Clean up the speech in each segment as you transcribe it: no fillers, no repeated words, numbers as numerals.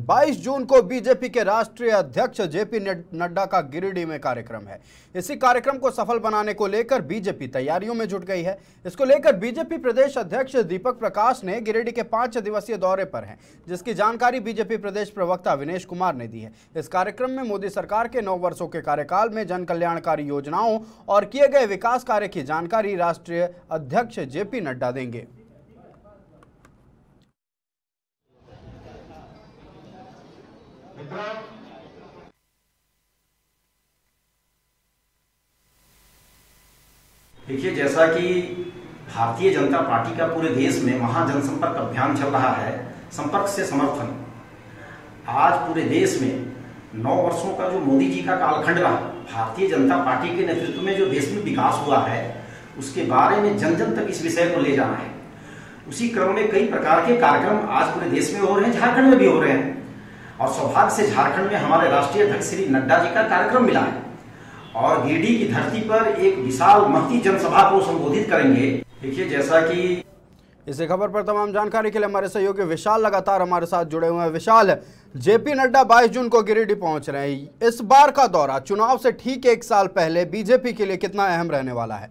22 जून को बीजेपी के राष्ट्रीय अध्यक्ष जेपी नड्डा का गिरिडीह में कार्यक्रम है। इसी कार्यक्रम को सफल बनाने को लेकर बीजेपी तैयारियों में जुट गई है। इसको लेकर बीजेपी प्रदेश अध्यक्ष दीपक प्रकाश ने गिरिडीह के 5 दिवसीय दौरे पर हैं, जिसकी जानकारी बीजेपी प्रदेश प्रवक्ता विनेश कुमार ने दी है। इस कार्यक्रम में मोदी सरकार के 9 वर्षों के कार्यकाल में जन कल्याणकारी योजनाओं और किए गए विकास कार्य की जानकारी राष्ट्रीय अध्यक्ष जेपी नड्डा देंगे। देखिए, जैसा कि भारतीय जनता पार्टी का पूरे देश में महाजनसंपर्क अभियान चल रहा है, संपर्क से समर्थन। आज पूरे देश में 9 वर्षों का जो मोदी जी का कालखंड रहा, भारतीय जनता पार्टी के नेतृत्व में जो देश में विकास हुआ है, उसके बारे में जन जन तक इस विषय को ले जाना है। उसी क्रम में कई प्रकार के कार्यक्रम आज पूरे देश में हो रहे हैं, झारखंड में भी हो रहे हैं। और सौभाग्य से झारखंड में हमारे राष्ट्रीय अध्यक्ष श्री नड्डा जी का कार्यक्रम मिला है और गिरिडीह की धरती पर एक विशाल महती जनसभा को संबोधित करेंगे। देखिए, जैसा कि इसी खबर पर तमाम जानकारी के लिए हमारे सहयोगी विशाल लगातार हमारे साथ जुड़े हुए हैं। विशाल, जेपी नड्डा 22 जून को गिरिडीह पहुंच रहे हैं। इस बार का दौरा चुनाव से ठीक 1 साल पहले बीजेपी के लिए कितना अहम रहने वाला है?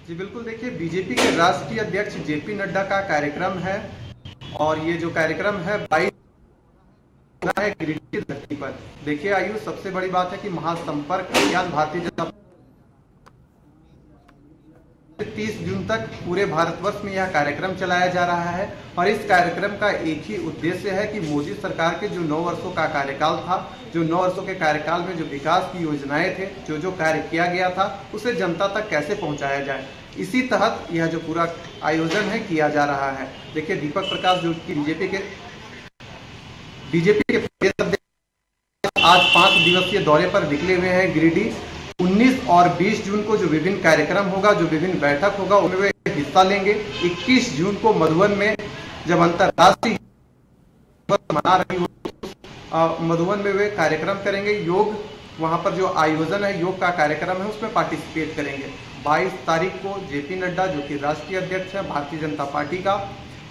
जी बिल्कुल, देखिए, बीजेपी के राष्ट्रीय अध्यक्ष जेपी नड्डा का कार्यक्रम है और ये जो कार्यक्रम है 22 है गिरिडीह धरती पर। देखिए आयुष, सबसे बड़ी बात है कि महासंपर्क अभियान भारतीय जनता 30 जून तक पूरे भारतवर्ष में यह कार्यक्रम चलाया जा रहा है और इस कार्यक्रम का एक ही उद्देश्य है कि मोदी सरकार के जो 9 वर्षों का कार्यकाल था, जो 9 वर्षों के कार्यकाल में जो विकास की योजनाएं थे, जो कार्य किया गया था, उसे जनता तक कैसे पहुंचाया जाए। इसी तहत यह जो पूरा आयोजन है किया जा रहा है। देखिए, दीपक प्रकाश जो कि बीजेपी के प्रदेश अध्यक्ष आज 5 दिवसीय दौरे पर निकले हुए हैं गिरिडीह। 19 और 20 जून को जो विभिन्न कार्यक्रम होगा, जो विभिन्न बैठक होगा, उनमें वे हिस्सा लेंगे। 21 जून को मधुबन में जब अंतर्राष्ट्रीय मना रही हो, मधुबन में वे कार्यक्रम करेंगे। योग, वहां पर जो आयोजन है, योग का कार्यक्रम है, उसमें पार्टिसिपेट करेंगे। 22 तारीख को जेपी नड्डा जो कि राष्ट्रीय अध्यक्ष है भारतीय जनता पार्टी का,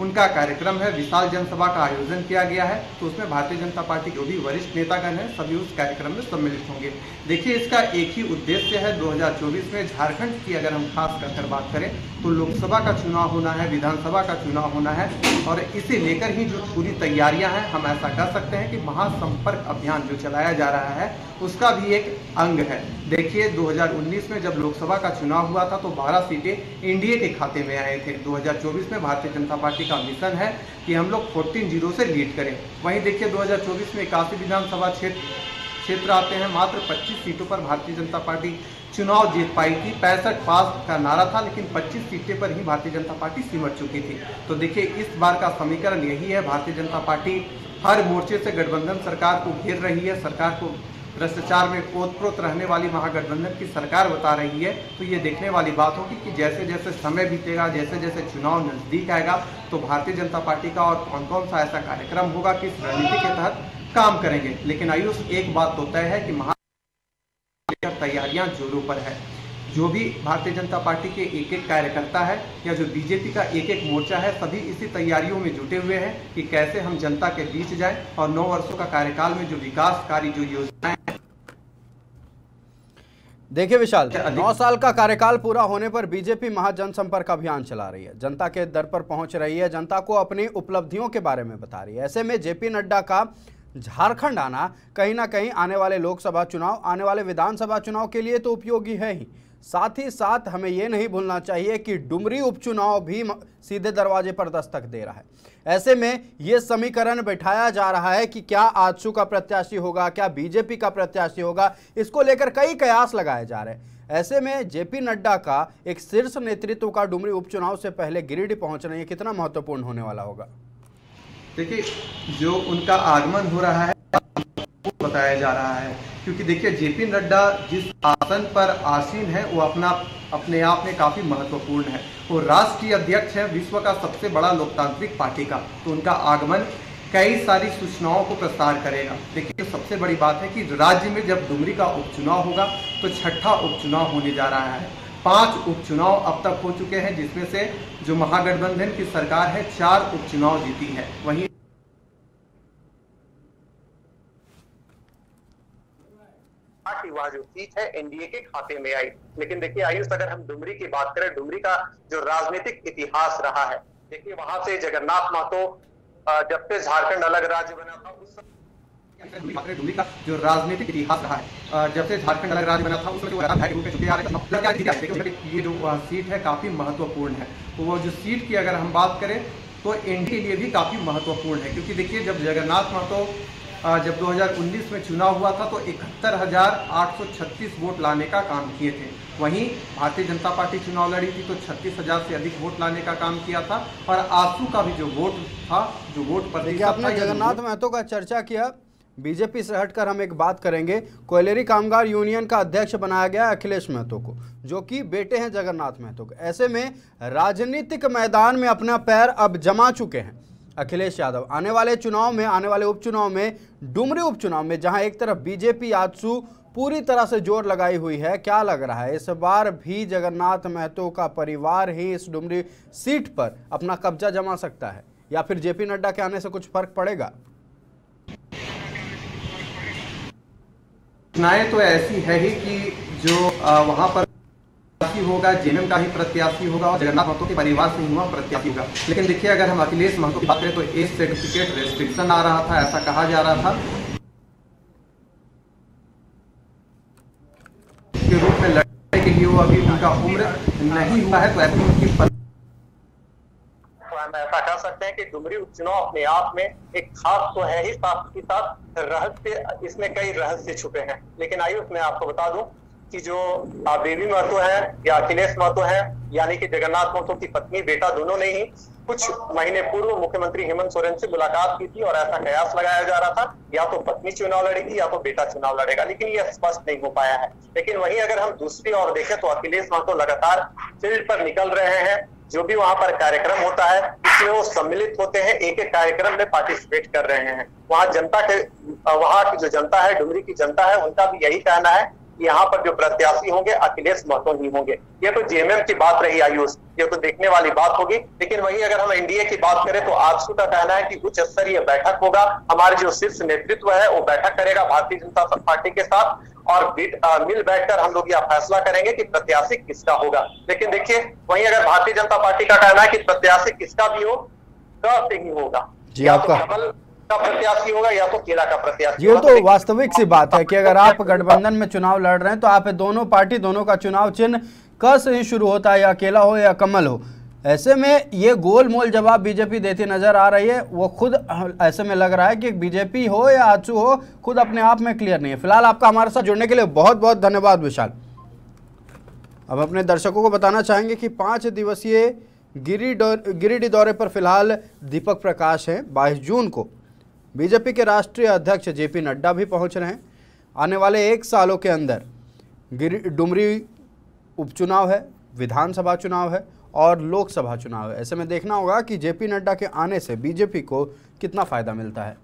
उनका कार्यक्रम है। विशाल जनसभा का आयोजन किया गया है, तो उसमें भारतीय जनता पार्टी के जो भी वरिष्ठ नेतागण हैं सभी उस कार्यक्रम में सम्मिलित होंगे। देखिए, इसका एक ही उद्देश्य है। 2024 में झारखंड की अगर हम खास कर बात करें तो लोकसभा का चुनाव होना है, विधानसभा का चुनाव होना है और इसे लेकर ही जो पूरी तैयारियां हैं, हम ऐसा कह सकते हैं कि महासंपर्क अभियान जो चलाया जा रहा है उसका भी एक अंग है। देखिए, 2019 में जब लोकसभा का चुनाव हुआ था तो 12 सीटें एनडीए के खाते में आए थे। 2024 में भारतीय जनता पार्टी का मिशन है कि हम लोग 14-0 से लीड करें। वहीं देखिए, 2024 में 81 विधानसभा क्षेत्र आते हैं। मात्र 25 सीटों पर भारतीय जनता पार्टी चुनाव जीत पाई थी। 65 पास का नारा था, लेकिन 25 सीटें पर ही भारतीय जनता पार्टी सिमट चुकी थी। तो देखिए, इस बार का समीकरण यही है। भारतीय जनता पार्टी हर मोर्चे से गठबंधन सरकार को घेर रही है, सरकार को भ्रष्टाचार में ओतप्रोत रहने वाली महागठबंधन की सरकार बता रही है। तो ये देखने वाली बात होगी कि जैसे जैसे समय बीतेगा, जैसे जैसे चुनाव नजदीक आएगा, तो भारतीय जनता पार्टी का और कौन कौन सा ऐसा कार्यक्रम होगा, किस रणनीति के तहत काम करेंगे। लेकिन आयुष, एक बात तो तय है कि तैयारियां जोरों पर है। जो भी भारतीय जनता पार्टी के एक कार्यकर्ता है या जो बीजेपी का एक मोर्चा है, सभी इसी तैयारियों में जुटे हुए हैं कि कैसे हम जनता के बीच जाएं और 9 वर्षों का कार्यकाल में जो विकासकारी जो योजनाएं। देखिए विशाल, 9 साल का कार्यकाल पूरा होने पर बीजेपी महाजनसंपर्क अभियान चला रही है, जनता के दर पर पहुंच रही है, जनता को अपनी उपलब्धियों के बारे में बता रही है। ऐसे में जेपी नड्डा का झारखंड आना कहीं ना कहीं आने वाले लोकसभा चुनाव, आने वाले विधानसभा चुनाव के लिए तो उपयोगी है ही, साथ ही साथ हमें यह नहीं भूलना चाहिए कि डुमरी उपचुनाव भी सीधे दरवाजे पर दस्तक दे रहा है। ऐसे में यह समीकरण बैठाया जा रहा है कि क्या आजसू का प्रत्याशी होगा, क्या बीजेपी का प्रत्याशी होगा, इसको लेकर कई कयास लगाए जा रहे हैं। ऐसे में जेपी नड्डा का एक शीर्ष नेतृत्व का डुमरी उपचुनाव से पहले गिरिडीह पहुंचना ये कितना महत्वपूर्ण होने वाला होगा? देखिए, जो उनका आगमन हो रहा है बताया जा रहा है, क्योंकि देखिए, जेपी नड्डा जिस आसन पर आसीन है वो अपने आप में काफी महत्वपूर्ण है। वो राष्ट्रीय अध्यक्ष है विश्व का सबसे बड़ा लोकतांत्रिक पार्टी का, तो उनका आगमन कई सारी सूचनाओं को प्रसार करेगा। देखिए, सबसे बड़ी बात है कि राज्य में जब डुमरी का उपचुनाव होगा तो 6ठा उपचुनाव होने जा रहा है। 5 उपचुनाव अब तक हो चुके हैं, जिसमें से जो महागठबंधन की सरकार है 4 उपचुनाव जीती है। वहीं कि वह जो सीट है एनडीए के खाते में आई। लेकिन देखिए आयुष, अगर हम डुमरी की बात करें, डुमरी का जो राजनीतिक इतिहास रहा है, देखिए वहां से जगन्नाथ महतो जब से झारखंड अलग राज्य बना था उस डुमरी का जो राजनीतिक इतिहास रहा है, जब से झारखंड अलग राज्य बना था उसमें जो विधायक के रूप में चुके आ रहे थे, ये जो सीट है काफी महत्वपूर्ण है। तो वो जो सीट की अगर हम बात करें तो एनडीए के लिए भी काफी महत्वपूर्ण है, क्योंकि देखिए जब जगन्नाथ महतो जब 2019 में चुनाव हुआ था तो 71,836 वोट लाने का काम किए थे। वहीं भारतीय जनता पार्टी चुनाव लड़ी थी तो 36,000 से अधिक वोट लाने का काम किया था। और आंसू का भी जो वोट था, जो वोट पर देखिए आपने जगन्नाथ महतो का चर्चा किया, बीजेपी से हटकर हम एक बात करेंगे। कोयलेरी कामगार यूनियन का अध्यक्ष बनाया गया अखिलेश महतो को, जो कि बेटे हैं जगन्नाथ महतो के। ऐसे में राजनीतिक मैदान में अपना पैर अब जमा चुके हैं अखिलेश यादव। आने वाले चुनाव में, आने वाले उपचुनाव में, डुमरी उपचुनाव में, जहां एक तरफ बीजेपी आजसू पूरी तरह से जोर लगाई हुई है, क्या लग रहा है इस बार भी जगन्नाथ महतो का परिवार ही इस डुमरी सीट पर अपना कब्जा जमा सकता है, या फिर जेपी नड्डा के आने से कुछ फर्क पड़ेगा? सूचनाएं तो ऐसी है ही कि जो वहां पर होगा, जेएमएम का ही प्रत्याशी होगा और जगन्नाथ महतो के परिवार से ही वह प्रत्याशी होगा। लेकिन देखिए अगर हम अखिलेश महतो की बात करें तो एज सर्टिफिकेट रेस्ट्रिक्शन आ रहा था, ऐसा कहा जा रहा था के रूप में लड़ने के लिए वो अभी उनका उम्र नहीं हुआ है, तो ऐसे में उनकी हम ऐसा कह सकते हैं कि डुमरी उपचुनाव अपने आप में एक खास तो है ही, साथ ही साथ रहस्य, इसमें कई रहस्य छुपे हैं। लेकिन आयुष मैं आपको बता दूं कि जो बेबी महतो है या अखिलेश महतो है, यानी कि जगन्नाथ महतो की पत्नी बेटा, दोनों ने ही कुछ महीने पूर्व मुख्यमंत्री हेमंत सोरेन से मुलाकात की थी और ऐसा कयास लगाया जा रहा था या तो पत्नी चुनाव लड़ेगी या तो बेटा चुनाव लड़ेगा, लेकिन यह स्पष्ट नहीं हो पाया है। लेकिन वहीं अगर हम दूसरी ओर देखें तो अखिलेश महतो लगातार फील्ड पर निकल रहे हैं। जो भी वहां पर कार्यक्रम होता है इसमें वो सम्मिलित होते हैं, एक एक कार्यक्रम में पार्टिसिपेट कर रहे हैं। वहां वहां की जो जनता है, डुमरी की जनता है, उनका भी यही कहना है कि यहाँ पर जो प्रत्याशी होंगे अखिलेश महतो ही होंगे। ये तो जेएमएम की बात रही आयुष, ये तो देखने वाली बात होगी। लेकिन वहीं अगर हम एनडीए की बात करें तो आजसू का कहना है कि उच्च स्तरीय बैठक होगा, हमारे जो शीर्ष नेतृत्व है वो बैठक करेगा भारतीय जनता पार्टी के साथ और मिल बैठकर हम लोग यह फैसला करेंगे कि प्रत्याशी किसका होगा। लेकिन देखिए वहीं अगर भारतीय जनता पार्टी का कहना है कि प्रत्याशी किसका भी हो, से ही होगा, जी आपका का प्रत्याशी होगा या तो केला का प्रत्याशी। ये तो वास्तविक सी बात है कि अगर आप गठबंधन में चुनाव लड़ रहे हैं तो आप दोनों पार्टी, दोनों का चुनाव चिन्ह क से ही शुरू होता है, या केला हो या कमल हो। ऐसे में ये गोलमोल जवाब बीजेपी देती नजर आ रही है। वो खुद ऐसे में लग रहा है कि बीजेपी हो या आजसू हो, खुद अपने आप में क्लियर नहीं है। फिलहाल आपका हमारे साथ जुड़ने के लिए बहुत बहुत धन्यवाद विशाल। अब अपने दर्शकों को बताना चाहेंगे कि 5 दिवसीय गिरिडीह दौरे पर फिलहाल दीपक प्रकाश हैं। 22 जून को बीजेपी के राष्ट्रीय अध्यक्ष जेपी नड्डा भी पहुंच रहे हैं। आने वाले 1 सालों के अंदर डुमरी उपचुनाव है, विधानसभा चुनाव है और लोकसभा चुनाव है। ऐसे में देखना होगा कि जेपी नड्डा के आने से बीजेपी को कितना फायदा मिलता है।